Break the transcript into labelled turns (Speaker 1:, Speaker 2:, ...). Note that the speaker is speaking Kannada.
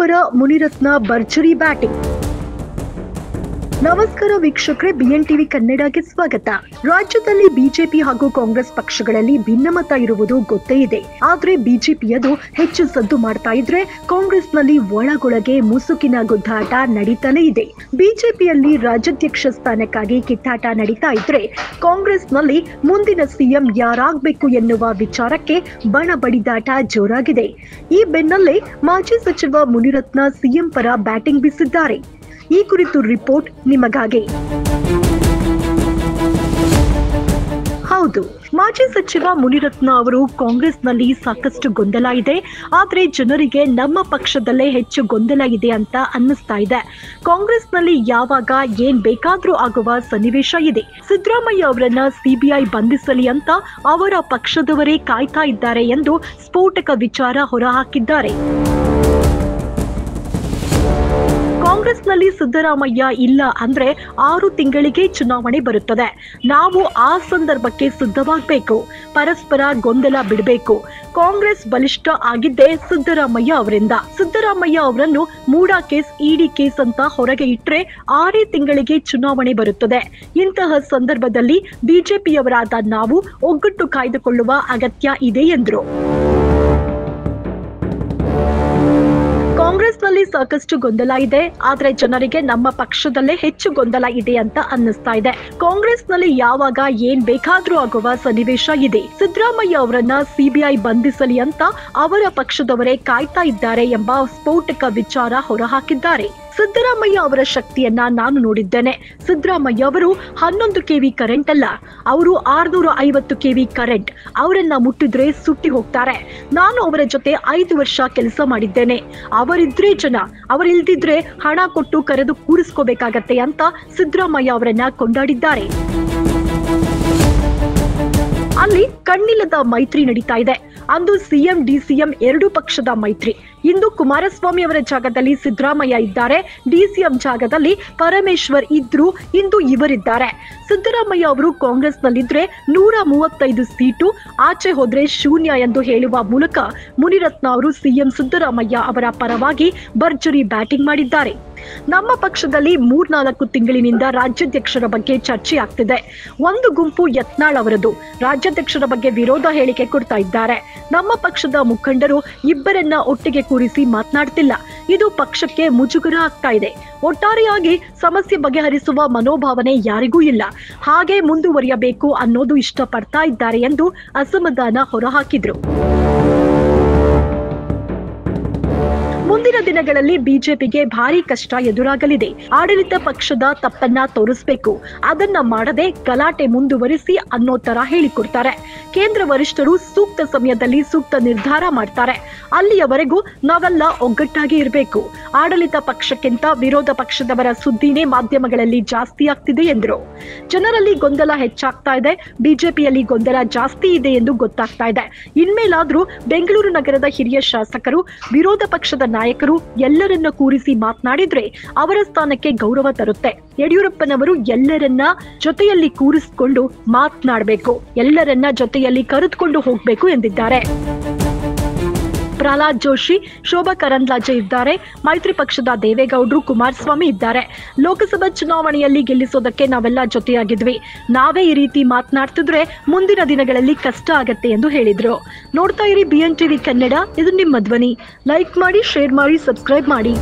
Speaker 1: ಪರ ಮುನಿರತ್ನ ಭರ್ಜರಿ ಬ್ಯಾಟಿಂಗ್. ನಮಸ್ಕಾರ ವೀಕ್ಷಕರೇ, ಬಿಎನ್ ಟಿವಿ ಕನ್ನಡಕ್ಕೆ ಸ್ವಾಗತ. ರಾಜ್ಯದಲ್ಲಿ ಬಿಜೆಪಿ ಹಾಗೂ ಕಾಂಗ್ರೆಸ್ ಪಕ್ಷಗಳಲ್ಲಿ ಭಿನ್ನಮತ ಇರುವುದು ಗೊತ್ತೇ ಇದೆ. ಆದ್ರೆ ಬಿಜೆಪಿಯದು ಹೆಚ್ಚು ಸದ್ದು ಮಾಡ್ತಾ ಇದ್ರೆ ಕಾಂಗ್ರೆಸ್ನಲ್ಲಿ ಒಳಗೊಳಗೆ ಮುಸುಕಿನ ಗುದ್ದಾಟ ನಡೀತಲೇ ಇದೆ. ಬಿಜೆಪಿಯಲ್ಲಿ ರಾಜ್ಯಾಧ್ಯಕ್ಷ ಸ್ಥಾನಕ್ಕಾಗಿ ಕಿತ್ತಾಟ ನಡೀತಾ ಇದ್ರೆ ಕಾಂಗ್ರೆಸ್ನಲ್ಲಿ ಮುಂದಿನ ಸಿಎಂ ಯಾರಾಗಬೇಕು ಎನ್ನುವ ವಿಚಾರಕ್ಕೆ ಬಣ ಬಡಿದಾಟ ಜೋರಾಗಿದೆ. ಈ ಬೆನ್ನಲ್ಲೇ ಮಾಜಿ ಸಚಿವ ಮುನಿರತ್ನ ಸಿಎಂ ಪರ ಬ್ಯಾಟಿಂಗ್ ಬೀಸಿದ್ದಾರೆ. ಈ ಕುರಿತು ರಿಪೋರ್ಟ್ ನಿಮಗಾಗಿ. ಹೌದು, ಮಾಜಿ ಸಚಿವ ಮುನಿರತ್ನ ಅವರು ಕಾಂಗ್ರೆಸ್ನಲ್ಲಿ ಸಾಕಷ್ಟು ಗೊಂದಲ ಇದೆ. ಆದ್ರೆ ಜನರಿಗೆ ನಮ್ಮ ಪಕ್ಷದಲ್ಲೇ ಹೆಚ್ಚು ಗೊಂದಲ ಇದೆ ಅಂತ ಅನ್ನಿಸ್ತಾ ಇದೆ. ಕಾಂಗ್ರೆಸ್ನಲ್ಲಿ ಯಾವಾಗ ಏನ್ ಬೇಕಾದ್ರೂ ಆಗುವ ಸನ್ನಿವೇಶ ಇದೆ. ಸಿದ್ದರಾಮಯ್ಯ ಅವರನ್ನ ಸಿಬಿಐ ಬಂಧಿಸಲಿ ಅಂತ ಅವರ ಪಕ್ಷದವರೇ ಕಾಯ್ತಾ ಇದ್ದಾರೆ ಎಂದು ಸ್ಫೋಟಕ ವಿಚಾರ ಹೊರಹಾಕಿದ್ದಾರೆ. ಕಾಂಗ್ರೆಸ್ನಲ್ಲಿ ಸಿದ್ದರಾಮಯ್ಯ ಇಲ್ಲ ಅಂದ್ರೆ 6 ತಿಂಗಳಿಗೆ ಚುನಾವಣೆ ಬರುತ್ತದೆ. ನಾವು ಆ ಸಂದರ್ಭಕ್ಕೆ ಸಿದ್ಧವಾಗಬೇಕು. ಪರಸ್ಪರ ಗೊಂದಲ ಬಿಡಬೇಕು. ಕಾಂಗ್ರೆಸ್ ಬಲಿಷ್ಠ ಆಗಿದ್ದೇ ಸಿದ್ದರಾಮಯ್ಯ ಅವರಿಂದ. ಸಿದ್ದರಾಮಯ್ಯ ಅವರನ್ನು ಮೂಡಾ ಕೇಸ್, ಇಡಿ ಕೇಸ್ ಅಂತ ಹೊರಗೆ ಇಟ್ರೆ 6 ತಿಂಗಳಿಗೆ ಚುನಾವಣೆ ಬರುತ್ತದೆ. ಇಂತಹ ಸಂದರ್ಭದಲ್ಲಿ ಬಿಜೆಪಿಯವರಾದ ನಾವು ಒಗ್ಗಟ್ಟು ಕಾಯ್ದುಕೊಳ್ಳುವ ಅಗತ್ಯ ಇದೆ ಎಂದರು. ಕಾಂಗ್ರೆಸ್ನಲ್ಲಿ ಸಾಕಷ್ಟು ಗೊಂದಲ ಇದೆ. ಆದ್ರೆ ಜನರಿಗೆ ನಮ್ಮ ಪಕ್ಷದಲ್ಲೇ ಹೆಚ್ಚು ಗೊಂದಲ ಇದೆ ಅಂತ ಅನ್ನಿಸ್ತಾ ಇದೆ. ಕಾಂಗ್ರೆಸ್ನಲ್ಲಿ ಯಾವಾಗ ಏನ್ ಬೇಕಾದ್ರೂ ಆಗುವ ಸನ್ನಿವೇಶ ಇದೆ. ಸಿದ್ದರಾಮಯ್ಯ ಅವರನ್ನ ಸಿಬಿಐ ಬಂಧಿಸಲಿ ಅಂತ ಅವರ ಪಕ್ಷದವರೇ ಕಾಯ್ತಾ ಇದ್ದಾರೆ ಎಂಬ ಸ್ಫೋಟಕ ವಿಚಾರ ಹೊರಹಾಕಿದ್ದಾರೆ. ಸಿದ್ದರಾಮಯ್ಯ ಅವರ ಶಕ್ತಿಯನ್ನ ನಾನು ನೋಡಿದ್ದೇನೆ. ಸಿದ್ದರಾಮಯ್ಯ ಅವರು 11 ಕೆವಿ ಕರೆಂಟ್ ಅಲ್ಲ, ಅವರು 650 ಕೆವಿ ಕರೆಂಟ್. ಅವರನ್ನ ಮುಟ್ಟಿದ್ರೆ ಸುಟ್ಟಿ ಹೋಗ್ತಾರೆ. ನಾನು ಅವರ ಜೊತೆ 5 ವರ್ಷ ಕೆಲಸ ಮಾಡಿದ್ದೇನೆ. ಅವರಿದ್ರೆ ಜನ, ಅವರಿಲ್ದಿದ್ರೆ ಹಣ ಕೊಟ್ಟು ಕರೆದು ಕೂರಿಸ್ಕೋಬೇಕಾಗತ್ತೆ ಅಂತ ಸಿದ್ದರಾಮಯ್ಯ ಅವರನ್ನ ಕೊಂಡಾಡಿದ್ದಾರೆ. ಅಲ್ಲಿ ಕಣ್ಣಿಲ್ಲದ ಮೈತ್ರಿ ನಡೀತಾ ಇದೆ. ಅಂದು ಸಿಎಂ ಡಿಸಿಎಂ 2 ಪಕ್ಷದ ಮೈತ್ರಿ. ಇಂದು ಕುಮಾರಸ್ವಾಮಿ ಅವರ ಜಾಗದಲ್ಲಿ ಸಿದ್ದರಾಮಯ್ಯ ಇದ್ದಾರೆ. ಡಿಸಿಎಂ ಜಾಗದಲ್ಲಿ ಪರಮೇಶ್ವರ್ ಇದ್ರು, ಇಂದು ಇವರಿದ್ದಾರೆ. ಸಿದ್ದರಾಮಯ್ಯ ಅವರು ಕಾಂಗ್ರೆಸ್ನಲ್ಲಿದ್ರೆ 135 ಸೀಟು, ಆಚೆ ಹೋದ್ರೆ ಶೂನ್ಯ ಎಂದು ಹೇಳುವ ಮೂಲಕ ಮುನಿರತ್ನ ಅವರು ಸಿಎಂ ಸಿದ್ದರಾಮಯ್ಯ ಅವರ ಪರವಾಗಿ ಭರ್ಜರಿ ಬ್ಯಾಟಿಂಗ್ ಮಾಡಿದ್ದಾರೆ. ನಮ್ಮ ಪಕ್ಷದಲ್ಲಿ 3-4 ತಿಂಗಳಿನಿಂದ ರಾಜ್ಯಾಧ್ಯಕ್ಷರ ಬಗ್ಗೆ ಚರ್ಚೆ ಆಗ್ತಿದೆ. ಒಂದು ಗುಂಪು ಯತ್ನಾಳ್ ಅವರದು. ರಾಜ್ಯಾಧ್ಯಕ್ಷರ ಬಗ್ಗೆ ವಿರೋಧ ಹೇಳಿಕೆ ಕೊಡ್ತಾ ಇದ್ದಾರೆ. ನಮ್ಮ ಪಕ್ಷದ ಮುಖಂಡರು ಇಬ್ಬರನ್ನ ಒಟ್ಟಿಗೆ ಕೂರಿಸಿ ಮಾತನಾಡ್ತಿಲ್ಲ. ಇದು ಪಕ್ಷಕ್ಕೆ ಮುಜುಗರ ಆಗ್ತಾ ಇದೆ. ಒಟ್ಟಾರೆಯಾಗಿ ಸಮಸ್ಯೆ ಬಗೆಹರಿಸುವ ಮನೋಭಾವನೆ ಯಾರಿಗೂ ಇಲ್ಲ. ಹಾಗೆ ಮುಂದುವರಿಯಬೇಕು ಅನ್ನೋದು ಇಷ್ಟಪಡ್ತಾ ಇದ್ದಾರೆ ಎಂದು ಅಸಮಾಧಾನ ಹೊರಹಾಕಿದ್ರು. ಮುಂದಿನ ದಿನಗಳಲ್ಲಿ ಬಿಜೆಪಿಗೆ ಭಾರಿ ಕಷ್ಟ ಎದುರಾಗಲಿದೆ. ಆಡಳಿತ ಪಕ್ಷದ ತಪ್ಪನ್ನ ತೋರಿಸಬೇಕು. ಅದನ್ನ ಮಾಡದೆ ಗಲಾಟೆ ಮುಂದುವರಿಸಿ ಅನ್ನೋ ತರ ಹೇಳಿಕೊಡ್ತಾರೆ. ಕೇಂದ್ರ ವರಿಷ್ಠರು ಸೂಕ್ತ ಸಮಯದಲ್ಲಿ ಸೂಕ್ತ ನಿರ್ಧಾರ ಮಾಡ್ತಾರೆ. ಅಲ್ಲಿಯವರೆಗೂ ನಾವೆಲ್ಲ ಒಗ್ಗಟ್ಟಾಗಿ ಇರಬೇಕು. ಆಡಳಿತ ಪಕ್ಷಕ್ಕಿಂತ ವಿರೋಧ ಪಕ್ಷದವರ ಸುದ್ದಿನೇ ಮಾಧ್ಯಮಗಳಲ್ಲಿ ಜಾಸ್ತಿ ಆಗ್ತಿದೆ ಎಂದರು. ಜನರಲ್ಲಿ ಗೊಂದಲ ಹೆಚ್ಚಾಗ್ತಾ ಇದೆ. ಬಿಜೆಪಿಯಲ್ಲಿ ಗೊಂದಲ ಜಾಸ್ತಿ ಇದೆ ಎಂದು ಗೊತ್ತಾಗ್ತಾ ಇದೆ. ಇನ್ಮೇಲಾದ್ರೂ ಬೆಂಗಳೂರು ನಗರದ ಹಿರಿಯ ಶಾಸಕರು, ವಿರೋಧ ಪಕ್ಷದ ನಾಯಕರು ಎಲ್ಲರನ್ನ ಕೂರಿಸಿ ಮಾತನಾಡಿದ್ರೆ ಅವರ ಸ್ಥಾನಕ್ಕೆ ಗೌರವ ತರುತ್ತೆ. ಯಡಿಯೂರಪ್ಪನವರು ಎಲ್ಲರನ್ನ ಜೊತೆಯಲ್ಲಿ ಕೂರಿಸಿಕೊಂಡು ಮಾತನಾಡಬೇಕು, ಎಲ್ಲರನ್ನ ಜೊತೆಯಲ್ಲಿ ಕರೆದುಕೊಂಡು ಹೋಗಬೇಕು ಎಂದಿದ್ದಾರೆ. ಪ್ರಹ್ಲಾದ್ ಜೋಶಿ, ಶೋಭಾ ಕರಂದ್ಲಾಜೆ ಇದ್ದಾರೆ. ಮೈತ್ರಿ ಪಕ್ಷದ ದೇವೇಗೌಡರು, ಕುಮಾರಸ್ವಾಮಿ ಇದ್ದಾರೆ. ಲೋಕಸಭಾ ಚುನಾವಣೆಯಲ್ಲಿ ಗೆಲ್ಲಿಸೋದಕ್ಕೆ ನಾವೆಲ್ಲ ಜೊತೆಯಾಗಿದ್ವಿ. ನಾವೇ ಈ ರೀತಿ ಮಾತನಾಡ್ತಿದ್ರೆ ಮುಂದಿನ ದಿನಗಳಲ್ಲಿ ಕಷ್ಟ ಆಗತ್ತೆ ಎಂದು ಹೇಳಿದ್ರು. ನೋಡ್ತಾ ಇರಿ ಬಿಎನ್ ಟಿವಿ ಕನ್ನಡ, ಇದು ನಿಮ್ಮ ಧ್ವನಿ. ಲೈಕ್ ಮಾಡಿ, ಶೇರ್ ಮಾಡಿ, ಸಬ್ಸ್ಕ್ರೈಬ್ ಮಾಡಿ.